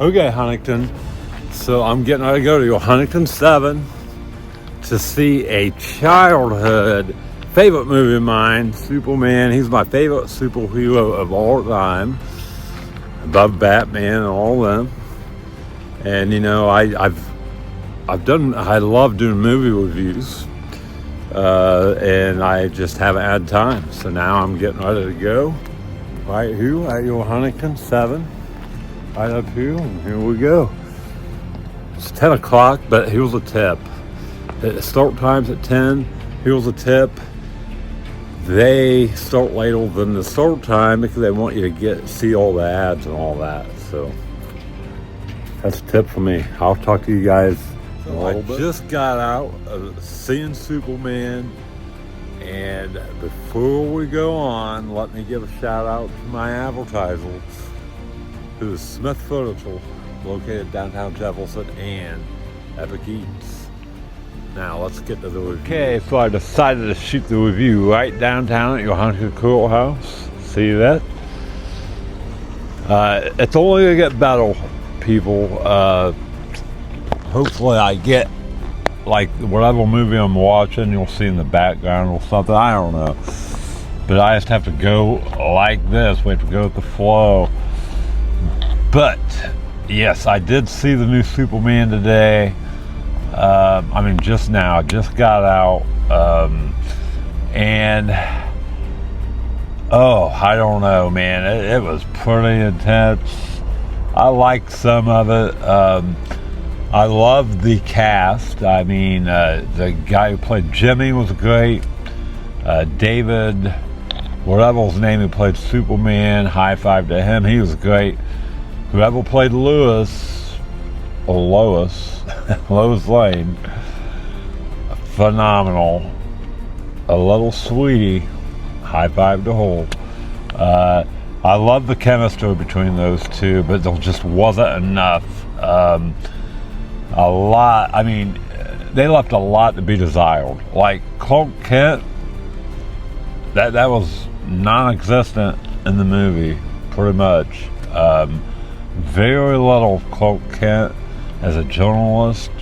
Okay, Huntington. So I'm getting ready to go to Huntington 7 to see a childhood favorite movie of mine, Superman. He's my favorite superhero of all time, above Batman and all them. And you know, I love doing movie reviews, and I just haven't had time. So now I'm getting ready to go right here at your Huntington 7, right up here, and here we go. It's 10 o'clock, but here's a tip. The start time's at 10. Here's a tip. They start later than the start time because they want you to see all the ads and all that. So that's a tip for me. I'll talk to you guys in a little bit. I just got out of seeing Superman, and before we go on, let me give a shout out to my advertisers, who is Smith Furniture, located downtown Jefferson, and Epic Eats. Now let's get to the review. Okay, so I decided to shoot the review right downtown at your Huntington Courthouse. See that? It's only gonna get better, people. Hopefully I get like whatever movie I'm watching, you'll see in the background or something. I don't know, but I just have to go like this. We have to go with the flow. But yes, I did see the new Superman today. Just now, I just got out, and I don't know, man, it was pretty intense. I liked some of it. I loved the cast. The guy who played Jimmy was great. David, whatever his name, who played Superman, high five to him, he was great. Whoever played Lois Lane, phenomenal. A little sweetie, high five to her. I love the chemistry between those two, but there just wasn't enough. They left a lot to be desired. Like Clark Kent, that was non-existent in the movie, pretty much. Very little Clark Kent as a journalist,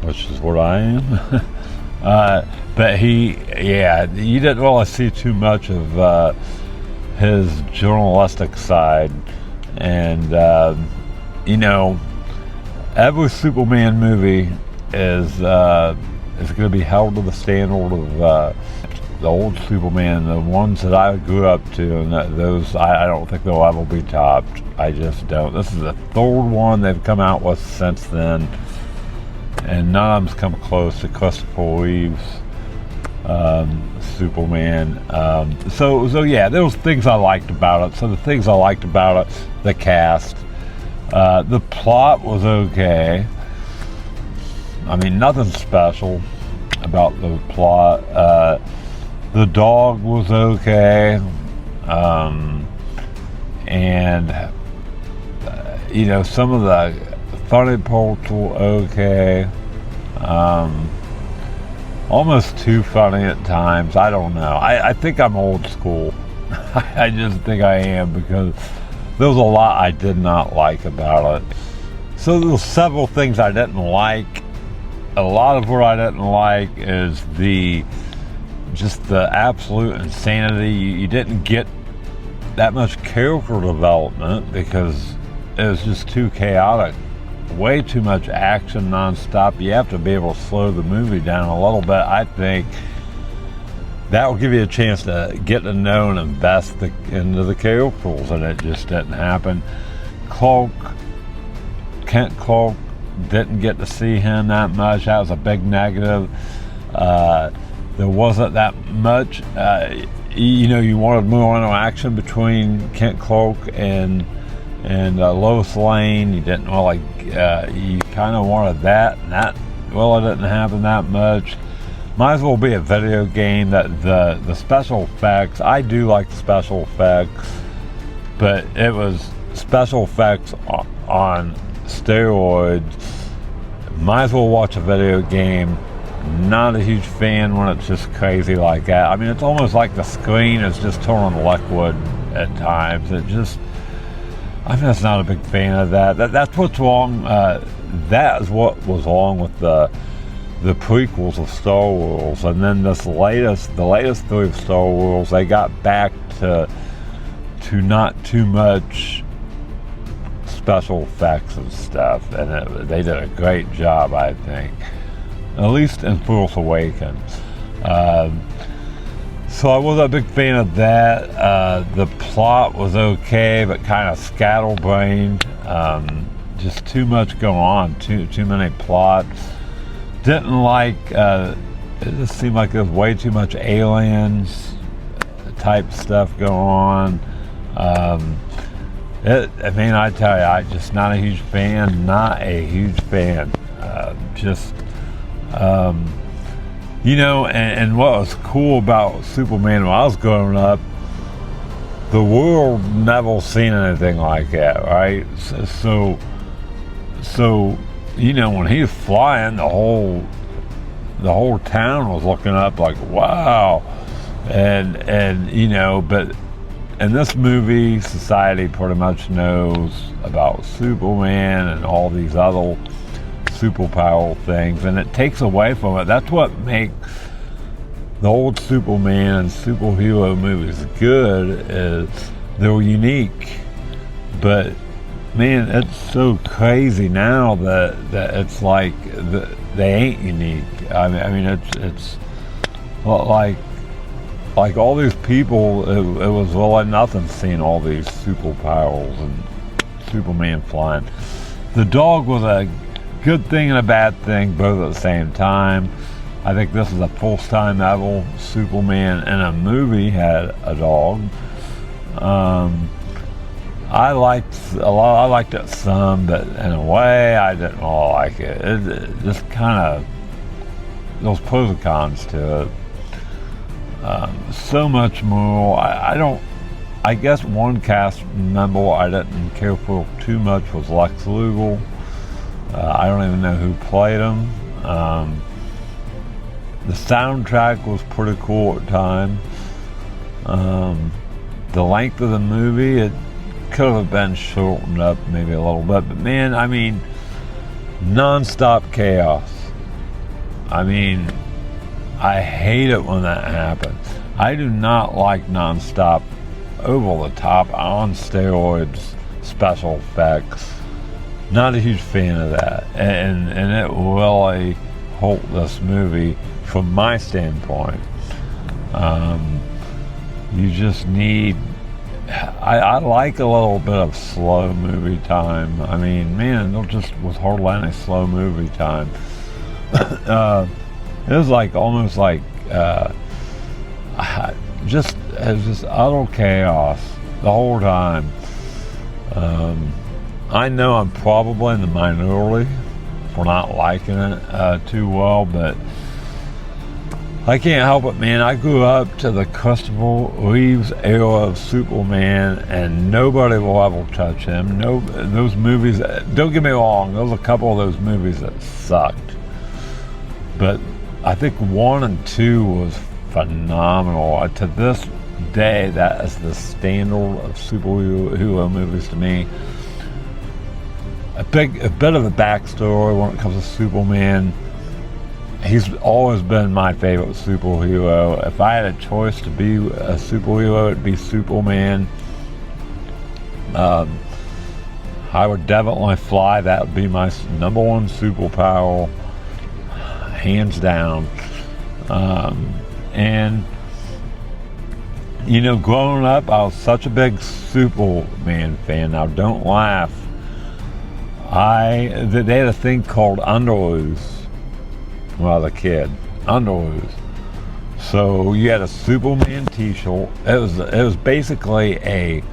which is what I am. But you didn't really see too much of his journalistic side. And, every Superman movie is going to be held to the standard of the old Superman, the ones that I grew up to, and those I don't think they'll ever be topped. I just don't. This is the third one they've come out with since then, and none of them's come close to Christopher Reeve's Superman. So yeah, there was things I liked about it. So the things I liked about it, the cast, the plot was okay. Nothing special about the plot. The dog was okay, some of the funny parts were okay, almost too funny at times. I don't know. I think I'm old school. I just think I am, because there was a lot I did not like about it. So there were several things I didn't like. A lot of what I didn't like is just the absolute insanity. You didn't get that much character development because it was just too chaotic. Way too much action nonstop. You have to be able to slow the movie down a little bit. I think that will give you a chance to get to know and invest into the characters, and it just didn't happen. Kent Clark, didn't get to see him that much. That was a big negative. There wasn't that much. You wanted more interaction between Kent Clark and Lois Lane. You didn't really. You kind of wanted that, and that it didn't happen that much. Might as well be a video game. That the special effects. I do like the special effects, but it was special effects on steroids. Might as well watch a video game. Not a huge fan when it's just crazy like that. It's almost like the screen is just turning liquid at times. I'm just not a big fan of that. That's what's wrong. That is what was wrong with the prequels of Star Wars, and then the latest three of Star Wars. They got back to not too much special effects and stuff, and they did a great job, I think, at least in Force Awakens. So I wasn't a big fan of that. The plot was okay, but kind of scatterbrained. Just too much going on, too many plots. Didn't like, it just seemed like there was way too much aliens type stuff going on. I mean, I tell you, I'm just not a huge fan. You know, and what was cool about Superman when I was growing up, the world never seen anything like that, right? So you know, when he was flying, the whole town was looking up like, wow, and you know, but in this movie, society pretty much knows about Superman and all these other superpower things, and it takes away from it. That's what makes the old Superman and superhero movies good, is they're unique. But man, it's so crazy now that it's like they ain't unique. I mean it's like all these people, it was really nothing seeing all these superpowers and Superman flying. The dog was a good thing and a bad thing both at the same time. I think this is the first time ever Superman in a movie had a dog. I liked it some, but in a way I didn't all like it. It just kind of, those pros and cons to it. So much more. I guess one cast member I didn't care for too much was Lex Luthor. I don't even know who played him. The soundtrack was pretty cool at times. The length of the movie, it could have been shortened up maybe a little bit, but man, I mean, non-stop chaos. I mean, I hate it when that happens. I do not like non-stop, over-the-top, on steroids special effects. Not a huge fan of that, and it really hurt this movie from my standpoint. You just need, I like a little bit of slow movie time. I mean, man, there just was hardly any slow movie time. It was like almost like it was just utter chaos the whole time. I know I'm probably in the minority for not liking it too well, but I can't help it, man. I grew up to the Christopher Reeves era of Superman, and nobody will ever touch him. No, those movies, don't get me wrong, there was a couple of those movies that sucked, but I think 1 and 2 was phenomenal. To this day, that is the standard of superhero movies to me. A bit of a backstory when it comes to Superman. He's always been my favorite superhero. If I had a choice to be a superhero, it'd be Superman. I would definitely fly. That would be my number one superpower, hands down. And you know, growing up, I was such a big Superman fan. Now, don't laugh. They had a thing called underoos when I was a kid. Underoos. So you had a Superman t-shirt. It was basically a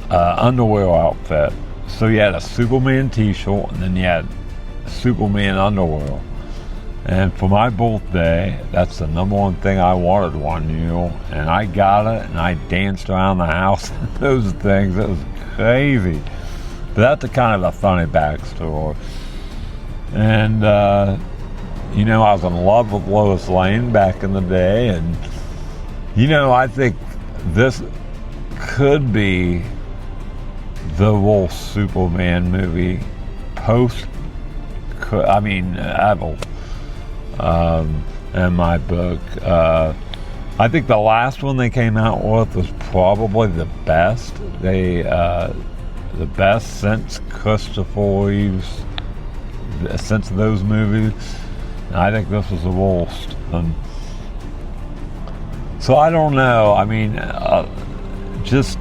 underwear outfit. So you had a Superman t-shirt, and then you had Superman underwear. And for my birthday, that's the number one thing I wanted one year, and I got it, and I danced around the house in those things. It was crazy. But that's a kind of a funny backstory. And you know, I was in love with Lois Lane back in the day, and you know, I think this could be the worst Superman movie ever, in my book. I think the last one they came out with was probably the best. The best since Christopher Reeves, since those movies. And I think this was the worst. So I don't know. I mean, just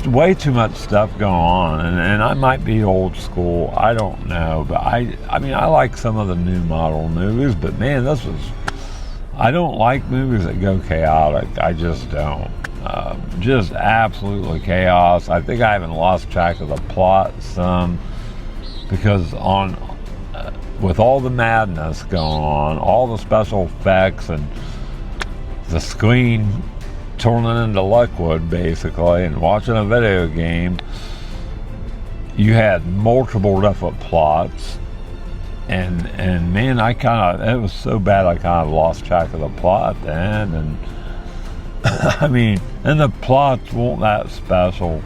way too much stuff going on, and I might be old school. I don't know, but I mean, I like some of the new model movies, but man, I don't like movies that go chaotic. I just don't. Just absolutely chaos. I think I even lost track of the plot some, because with all the madness going on, all the special effects and the screen turning into liquid basically, and watching a video game, you had multiple different plots, and man, it was so bad I kind of lost track of the plot at the end. And I mean, and the plots weren't that special.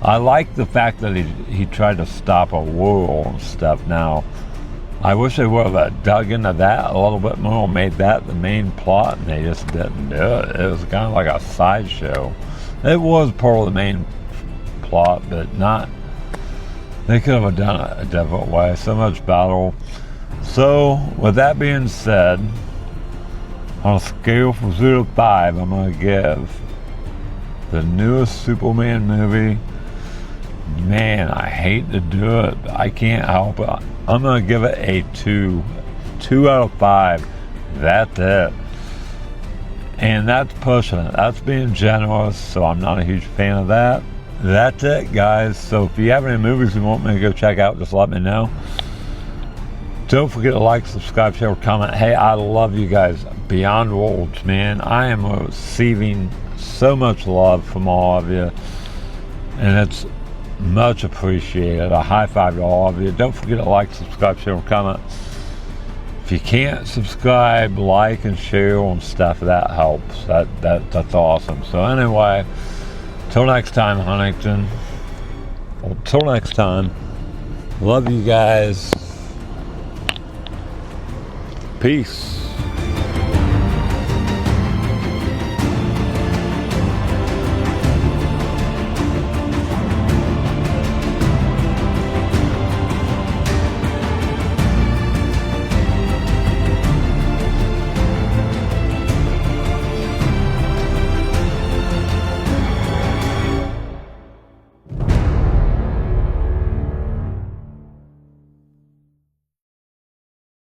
I like the fact that he tried to stop a war and stuff. Now, I wish they would have dug into that a little bit more, made that the main plot, and they just didn't do it. It was kind of like a sideshow. It was part of the main plot, but not. They could have done it a different way. So much battle. So, with that being said, on a scale from 0 to 5, I'm going to give the newest Superman movie, man, I hate to do it, but I can't help it. I'm going to give it a 2. 2 out of 5. That's it. And that's pushing it. That's being generous, so I'm not a huge fan of that. That's it, guys. So if you have any movies you want me to go check out, just let me know. Don't forget to like, subscribe, share, comment. Hey, I love you guys beyond words, man. I am receiving so much love from all of you, and it's much appreciated. A high five to all of you. Don't forget to like, subscribe, share, comment. If you can't subscribe, like, and share and stuff, that helps. That's awesome. So anyway, till next time, Huntington. Until next time, love you guys. Peace.